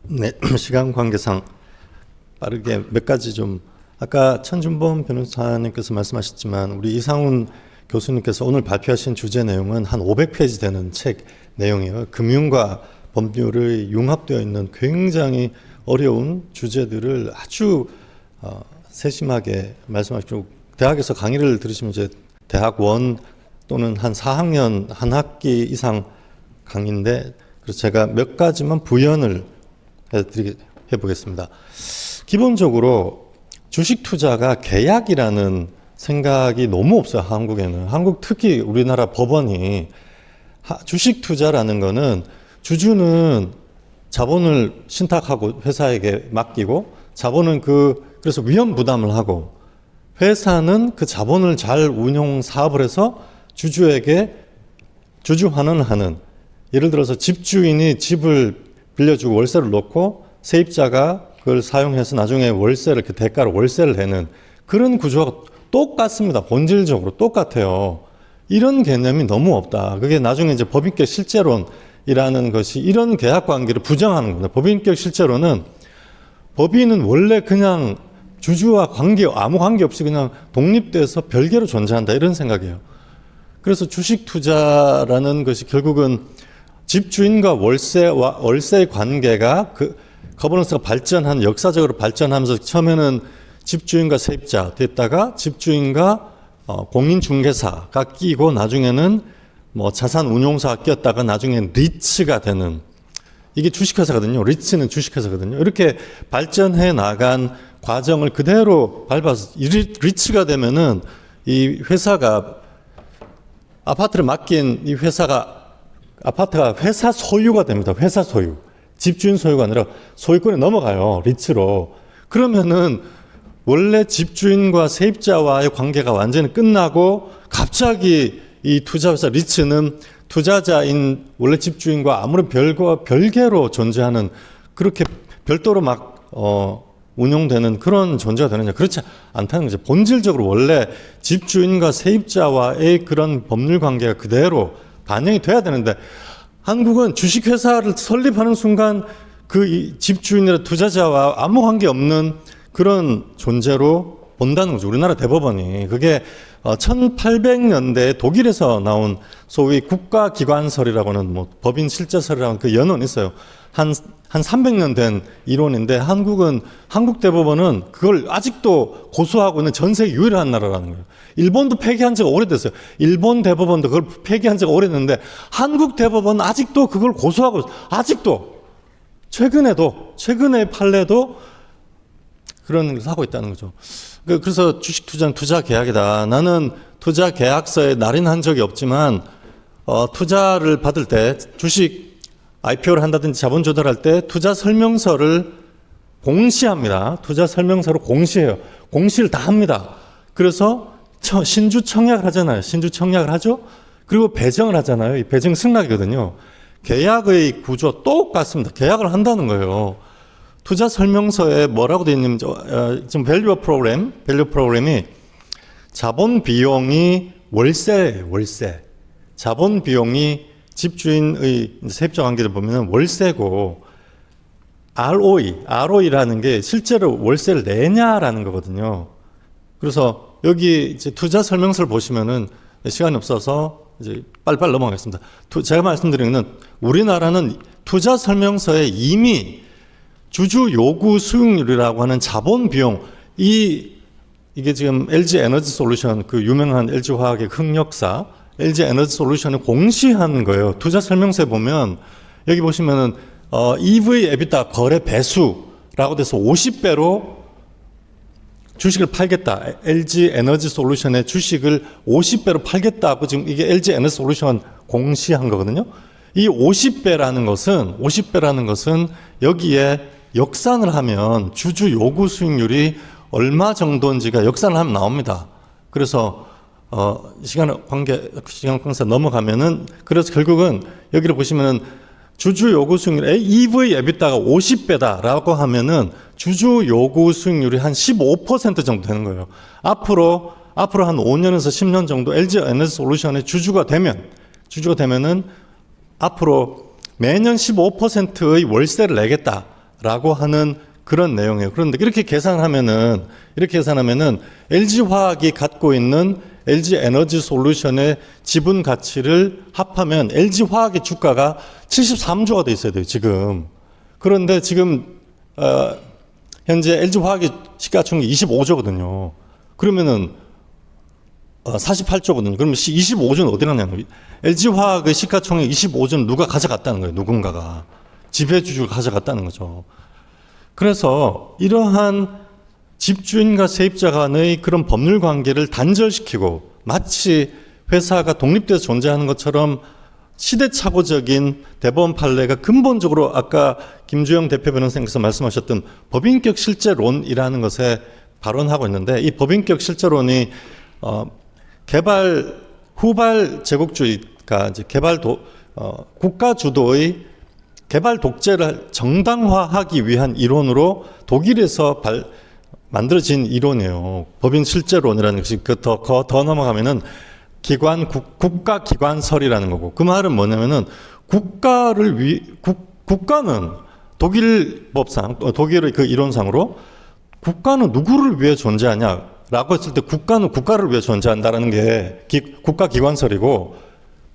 네, 시간 관계상 빠르게 몇 가지 좀 아까 천준범 변호사님께서 말씀하셨지만 우리 이상훈 교수님께서 오늘 발표하신 주제 내용은 한 500페이지 되는 책 내용이에요. 금융과 법률이 융합되어 있는 굉장히 어려운 주제들을 아주 세심하게 말씀하시고 대학에서 강의를 들으시면 이제 대학 원 또는 한 4학년 한 학기 이상 강의인데 그래서 제가 몇 가지만 부연을 해보겠습니다. 기본적으로 주식 투자가 계약이라는 생각이 너무 없어요. 한국에는. 한국 특히 우리나라 법원이 주식 투자라는 거는 주주는 자본을 신탁하고 회사에게 맡기고 자본은 그래서 위험 부담을 하고 회사는 그 자본을 잘 운용 사업을 해서 주주에게 주주 환원을 하는, 예를 들어서 집주인이 집을 빌려주고 월세를 놓고 세입자가 그걸 사용해서 나중에 월세를 그 대가로 월세를 내는 그런 구조가 똑같습니다. 본질적으로 똑같아요. 이런 개념이 너무 없다. 그게 나중에 이제 법인격 실제론이라는 것이 이런 계약 관계를 부정하는 겁니다. 법인격 실제론은 법인은 원래 그냥 주주와 아무 관계 없이 그냥 독립돼서 별개로 존재한다 이런 생각이에요. 그래서 주식 투자라는 것이 결국은 집주인과 월세의 관계가 거버넌스가 역사적으로 발전하면서 처음에는 집주인과 세입자 됐다가 집주인과 공인중개사가 끼고 나중에는 자산 운용사가 끼었다가 나중엔 리츠가 되는, 이게 주식회사거든요. 리츠는 주식회사거든요. 이렇게 발전해 나간 과정을 그대로 밟아서 리츠가 되면은 이 회사가 아파트를 맡긴 이 아파트가 회사 소유가 됩니다. 회사 소유. 집주인 소유가 아니라 소유권이 넘어가요. 리츠로. 그러면은 원래 집주인과 세입자와의 관계가 완전히 끝나고 갑자기 이 투자회사 리츠는 투자자인 원래 집주인과 아무런 별개로 존재하는, 그렇게 별도로 운용되는 그런 존재가 되느냐. 그렇지 않다는 거죠. 본질적으로 원래 집주인과 세입자와의 그런 법률 관계가 그대로 반영이 돼야 되는데 한국은 주식회사를 설립하는 순간 그 집주인이나 투자자와 아무 관계 없는 그런 존재로 본다는 거죠. 우리나라 대법원이. 그게 1800년대 독일에서 나온 소위 국가기관설이라고 하는 법인 실제설이라는 그 연원이 있어요. 한 300년 된 이론인데 한국 대법원은 그걸 아직도 고수하고 있는 전 세계 유일한 나라라는 거예요. 일본도 폐기한 지가 오래됐어요. 일본 대법원도 그걸 폐기한 지가 오래됐는데 한국 대법원은 아직도 그걸 고수하고 있어요. 아직도 최근의 판례도 그런 걸 하고 있다는 거죠. 그래서 주식 투자는 투자 계약이다. 나는 투자 계약서에 날인한 적이 없지만 투자를 받을 때 주식 IPO를 한다든지 자본 조달할 때 투자 설명서를 공시합니다. 투자 설명서로 공시해요. 공시를 다 합니다. 그래서 신주 청약을 하잖아요. 신주 청약을 하죠. 그리고 배정을 하잖아요. 이 배정 승낙이거든요. 계약의 구조 똑같습니다. 계약을 한다는 거예요. 투자 설명서에 뭐라고 되어 있냐면 지금 밸류 프로그램이 자본 비용이 월세. 자본 비용이 집주인의 세입자 관계를 보면 월세고 ROE라는 게 실제로 월세를 내냐라는 거거든요. 그래서 여기 이제 투자 설명서를 보시면은 시간이 없어서 이제 빨리빨리 넘어가겠습니다. 제가 말씀드리는 건 우리나라는 투자 설명서에 이미 주주 요구 수익률이라고 하는 자본 비용, 이게 지금 LG 에너지 솔루션, 그 유명한 LG 화학의 흑역사, LG 에너지 솔루션을 공시한 거예요. 투자 설명서에 보면 여기 보시면은 EV EBITDA 거래 배수라고 돼서 50배로 주식을 팔겠다. LG 에너지 솔루션의 주식을 50배로 팔겠다고 지금 이게 LG 에너지 솔루션 공시한 거거든요. 이 50배라는 것은 여기에 역산을 하면 주주 요구 수익률이 얼마 정도인지가 역산을 하면 나옵니다. 그래서 시간 관계사 넘어가면은, 그래서 결국은 여기를 보시면은 주주 요구 수익률 EV EBITDA가 50배다라고 하면은 주주 요구 수익률이 한 15% 정도 되는 거예요. 앞으로 한 5년에서 10년 정도 LG 에너지 솔루션의 주주가 되면은 앞으로 매년 15%의 월세를 내겠다. 라고 하는 그런 내용이에요. 그런데 이렇게 계산하면은 LG화학이 갖고 있는 LG에너지솔루션의 지분 가치를 합하면 LG화학의 주가가 73조가 돼 있어야 돼요, 지금. 그런데 지금 현재 LG화학의 시가총액이 25조거든요. 그러면은 48조거든요. 그러면 25조는 어디 갔냐는 거예요. LG화학의 시가총액 25조는 누가 가져갔다는 거예요. 누군가가. 지배주주가 가져갔다는 거죠. 그래서 이러한 집주인과 세입자 간의 그런 법률 관계를 단절시키고 마치 회사가 독립돼서 존재하는 것처럼 시대착오적인 대법원 판례가 근본적으로 아까 김주영 대표 변호사님께서 말씀하셨던 법인격 실제론이라는 것에 발언하고 있는데, 이 법인격 실제론이 개발 후발 제국주의가 이제 국가 주도의 개발 독재를 정당화하기 위한 이론으로 독일에서 만들어진 이론이에요. 법인 실제론이라는 것이 더 넘어가면은 국가 기관설이라는 거고, 그 말은 뭐냐면은 국가는 독일 법상, 독일의 그 이론상으로 국가는 누구를 위해 존재하냐라고 했을 때 국가는 국가를 위해 존재한다라는 게 국가 기관설이고,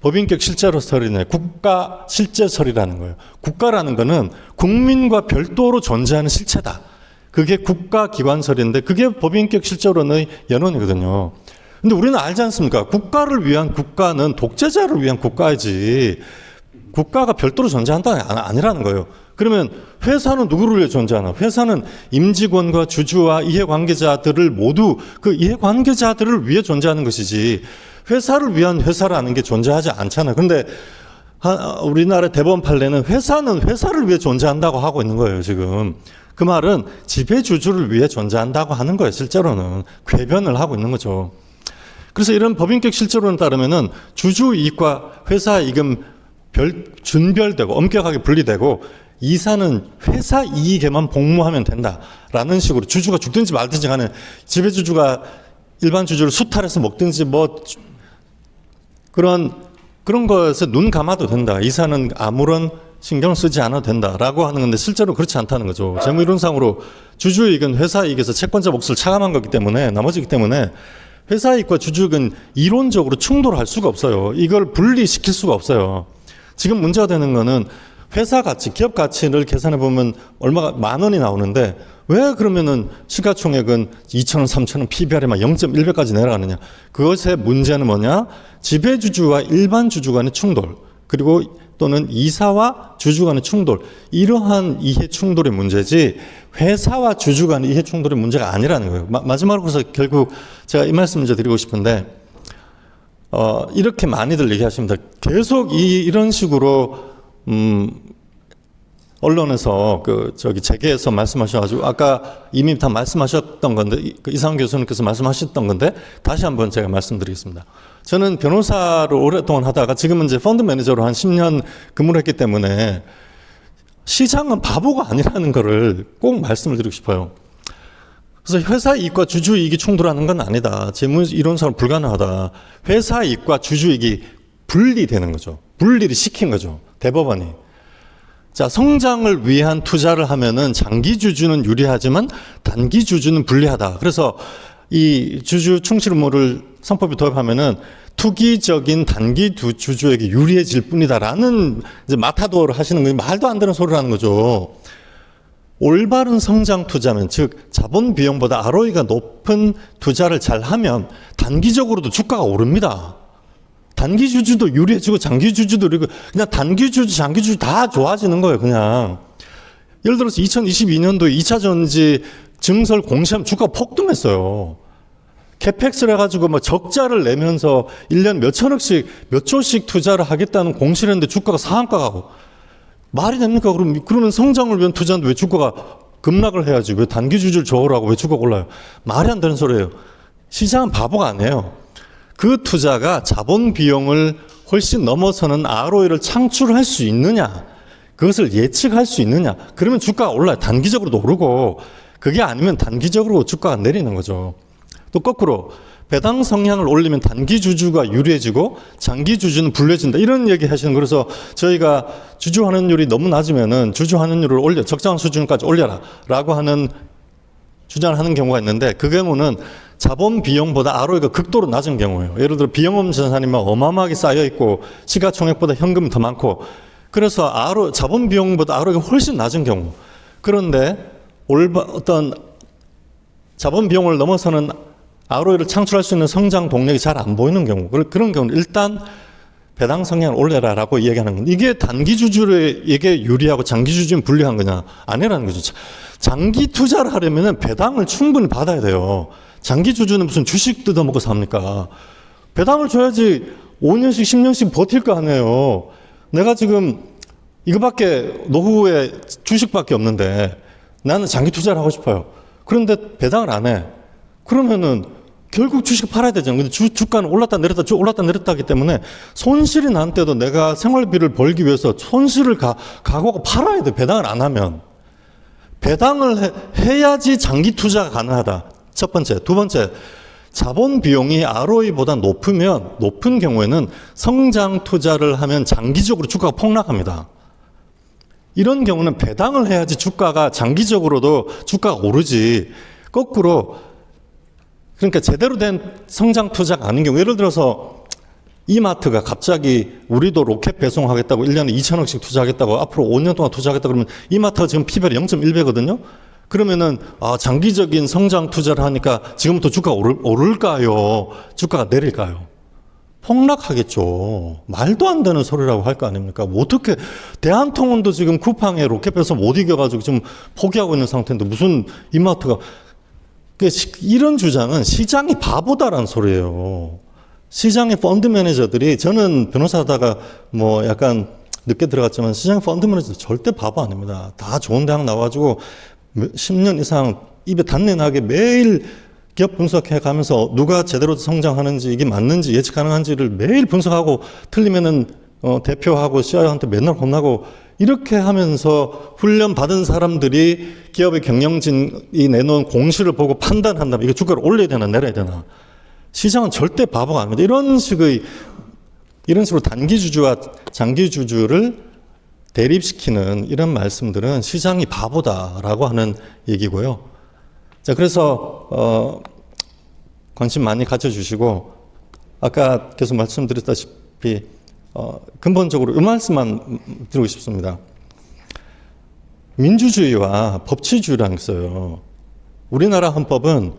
법인격 실제설이네, 국가 실제설이라는 거예요. 국가라는 거는 국민과 별도로 존재하는 실체다. 그게 국가 기관설인데 그게 법인격 실제론의 연원이거든요. 근데 우리는 알지 않습니까? 국가를 위한 국가는 독재자를 위한 국가이지 국가가 별도로 존재한다는 아니라는 거예요. 그러면 회사는 누구를 위해 존재하나? 회사는 임직원과 주주와 이해관계자들을 모두 그 이해관계자들을 위해 존재하는 것이지 회사를 위한 회사라는 게 존재하지 않잖아요. 그런데 우리나라 대법원 판례는 회사는 회사를 위해 존재한다고 하고 있는 거예요, 지금. 그 말은 지배주주를 위해 존재한다고 하는 거예요, 실제로는. 궤변을 하고 있는 거죠. 그래서 이런 법인격 실제론에 따르면은 주주 이익과 회사 이익은 준별되고 엄격하게 분리되고 이사는 회사 이익에만 복무하면 된다라는 식으로 주주가 죽든지 말든지 간에 지배주주가 일반 주주를 수탈해서 먹든지 뭐 그런 것에 눈 감아도 된다. 이사는 아무런 신경 쓰지 않아도 된다라고 하는 건데 실제로 그렇지 않다는 거죠. 재무이론상으로 주주이익은 회사이익에서 채권자 몫을 차감한 거기 때문에 나머지기 때문에 회사이익과 주주이익은 이론적으로 충돌할 수가 없어요. 이걸 분리시킬 수가 없어요. 지금 문제가 되는 거는 회사 가치, 기업 가치를 계산해 보면 얼마가 10,000원이 나오는데 왜 그러면은 시가총액은 2,000원, 3,000원, PBR이 막 0.1배까지 내려가느냐? 그것의 문제는 뭐냐? 지배주주와 일반 주주 간의 충돌, 그리고 또는 이사와 주주 간의 충돌, 이러한 이해 충돌의 문제지 회사와 주주 간의 이해 충돌의 문제가 아니라는 거예요. 마지막으로 그래서 결국 제가 이 말씀을 이제 드리고 싶은데 이렇게 많이들 얘기하십니다. 계속 이런 식으로 언론에서 재계에서 말씀하셔가지고 아까 이미 다 말씀하셨던 건데 이상훈 교수님께서 말씀하셨던 건데 다시 한번 제가 말씀드리겠습니다. 저는 변호사를 오랫동안 하다가 지금은 이제 펀드 매니저로 한 10년 근무를 했기 때문에 시장은 바보가 아니라는 거를 꼭 말씀을 드리고 싶어요. 그래서 회사 이익과 주주 이익이 충돌하는 건 아니다. 재무 이론상으로 불가능하다. 회사 이익과 주주 이익이 분리되는 거죠. 분리를 시킨 거죠. 대법원이. 자, 성장을 위한 투자를 하면은 장기 주주는 유리하지만 단기 주주는 불리하다. 그래서 이 주주 충실 의무를 상법에 도입하면은 투기적인 단기 주주에게 유리해질 뿐이다라는 이제 마타도를 하시는 거 말도 안 되는 소리를 하는 거죠. 올바른 성장 투자면 즉 자본 비용보다 ROE가 높은 투자를 잘 하면 단기적으로도 주가가 오릅니다. 단기 주주도 유리해지고 장기 주주도 그리고 그냥 단기 주주, 장기 주주 다 좋아지는 거예요, 그냥. 예를 들어서 2022년도에 2차 전지 증설 공시하면 주가가 폭등했어요. 캐펙스를 해가지고 뭐 적자를 내면서 1년 몇 천억씩, 몇 조씩 투자를 하겠다는 공시를 했는데 주가가 상한가 가고. 말이 됩니까? 그러면 성장을 위한 투자인데 왜 주가가 급락을 해야지? 왜 단기 주주를 저으라고 왜 주가가 올라요? 말이 안 되는 소리예요. 시장은 바보가 아니에요. 그 투자가 자본 비용을 훨씬 넘어서는 ROE를 창출할 수 있느냐, 그것을 예측할 수 있느냐, 그러면 주가가 올라요. 단기적으로도 오르고, 그게 아니면 단기적으로 주가가 내리는 거죠. 또 거꾸로 배당 성향을 올리면 단기 주주가 유리해지고 장기 주주는 불리해진다. 이런 얘기 하시는 거예요. 그래서 저희가 주주 환원율이 너무 낮으면은 주주 환원율을 올려, 적정한 수준까지 올려라. 라고 하는 주장을 하는 경우가 있는데 그 경우는 자본 비용보다 ROE가 극도로 낮은 경우예요. 예를 들어 비용 없는 자산이 막 어마어마하게 쌓여 있고 시가총액보다 현금이 더 많고 그래서 자본 비용보다 ROE가 훨씬 낮은 경우. 그런데 어떤 자본 비용을 넘어서는 ROE를 창출할 수 있는 성장 동력이 잘 안 보이는 경우, 그런 경우는 일단 배당 성향을 올려라라고 이야기하는 건데 이게 단기 주주에게 유리하고 장기 주주는 불리한 거냐? 아니라는 거죠. 장기 투자를 하려면 배당을 충분히 받아야 돼요. 장기 주주는 무슨 주식 뜯어먹고 삽니까? 배당을 줘야지 5년씩 10년씩 버틸 거 아니에요. 내가 지금 이거밖에 노후에 주식밖에 없는데 나는 장기 투자를 하고 싶어요. 그런데 배당을 안 해. 그러면은 결국 주식 팔아야 되잖아요. 근데 주가는 올랐다 내렸다 하기 때문에 손실이 난 때도 내가 생활비를 벌기 위해서 손실을 각오하고 팔아야 돼. 배당을 안 하면. 배당을 해야지 장기 투자가 가능하다. 첫 번째. 두 번째. 자본 비용이 ROE보다 높은 경우에는 성장 투자를 하면 장기적으로 주가가 폭락합니다. 이런 경우는 배당을 해야지 주가가 장기적으로도 주가가 오르지. 거꾸로 그러니까 제대로 된 성장 투자가 아닌 경우, 예를 들어서 이마트가 갑자기 우리도 로켓 배송하겠다고 1년에 2천억씩 투자하겠다고 앞으로 5년 동안 투자하겠다 그러면 이마트가 지금 PBR이 0.1배거든요. 그러면은 장기적인 성장 투자를 하니까 지금부터 주가가 오를까요? 주가가 내릴까요? 폭락하겠죠. 말도 안 되는 소리라고 할 거 아닙니까? 뭐 어떻게 대한통운도 지금 쿠팡에 로켓 배송 못 이겨가지고 지금 포기하고 있는 상태인데 무슨 이마트가 이런 주장은 시장이 바보다라는 소리예요. 시장의 펀드 매니저들이 저는 변호사다가 뭐 약간 늦게 들어갔지만 시장의 펀드 매니저들 절대 바보 아닙니다. 다 좋은 대학 나와가지고 10년 이상 입에 단내 나게 매일 기업 분석해 가면서 누가 제대로 성장하는지 이게 맞는지 예측 가능한지를 매일 분석하고 틀리면은 대표하고 CIO한테 맨날 혼나고 이렇게 하면서 훈련 받은 사람들이 기업의 경영진이 내놓은 공시를 보고 판단한다면 이거 주가를 올려야 되나 내려야 되나. 시장은 절대 바보가 아닙니다. 이런 식으로 단기 주주와 장기 주주를 대립시키는 이런 말씀들은 시장이 바보다라고 하는 얘기고요. 자, 그래서 관심 많이 가져주시고 아까 계속 말씀드렸다시피 근본적으로 이 말씀만 드리고 싶습니다. 민주주의와 법치주의라는 게 있어요. 우리나라 헌법은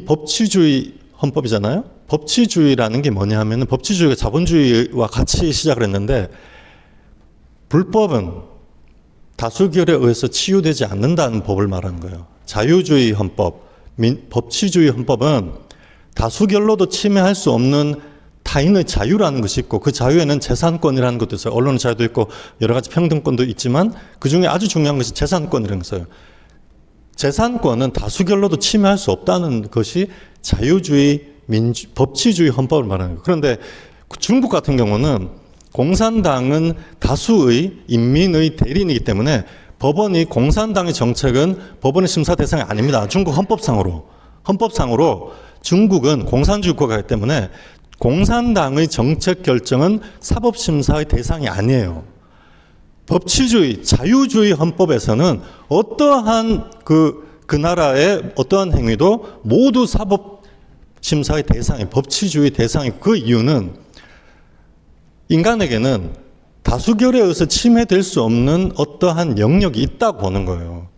법치주의 헌법이잖아요. 법치주의라는 게 뭐냐 하면 법치주의가 자본주의와 같이 시작을 했는데 불법은 다수결에 의해서 치유되지 않는다는 법을 말하는 거예요. 자유주의 헌법, 법치주의 헌법은 다수결로도 침해할 수 없는 타인의 자유라는 것이 있고 그 자유에는 재산권이라는 것도 있어요. 언론의 자유도 있고 여러 가지 평등권도 있지만 그중에 아주 중요한 것이 재산권이라는 것이에요. 재산권은 다수결로도 침해할 수 없다는 것이 자유주의, 법치주의 헌법을 말하는 거예요. 그런데 중국 같은 경우는 공산당은 다수의 인민의 대리인이기 때문에 법원이 공산당의 정책은 법원의 심사 대상이 아닙니다. 중국 헌법상으로 중국은 공산주의 국가이기 때문에 공산당의 정책 결정은 사법심사의 대상이 아니에요. 법치주의, 자유주의 헌법에서는 어떠한 그 나라의 어떠한 행위도 모두 사법심사의 대상이 법치주의 대상이고 그 이유는 인간에게는 다수결에 의해서 침해될 수 없는 어떠한 영역이 있다고 보는 거예요.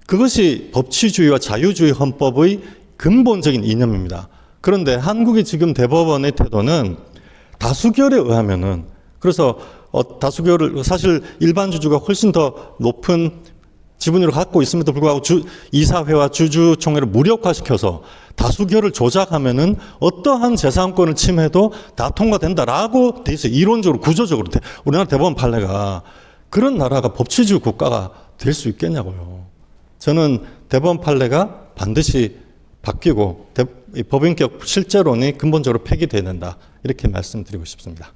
그것이 법치주의와 자유주의 헌법의 근본적인 이념입니다. 그런데 한국의 지금 대법원의 태도는 다수결에 의하면은 그래서 다수결을 사실 일반 주주가 훨씬 더 높은 지분율을 갖고 있음에도 불구하고 이사회와 주주총회를 무력화시켜서 다수결을 조작하면은 어떠한 재산권을 침해도 다 통과된다라고 돼 있어요. 이론적으로 구조적으로 우리나라 대법원 판례가 그런 나라가 법치주의 국가가 될 수 있겠냐고요. 저는 대법원 판례가 반드시 바뀌고 법인격 실제론이 근본적으로 폐기돼야 된다 이렇게 말씀드리고 싶습니다.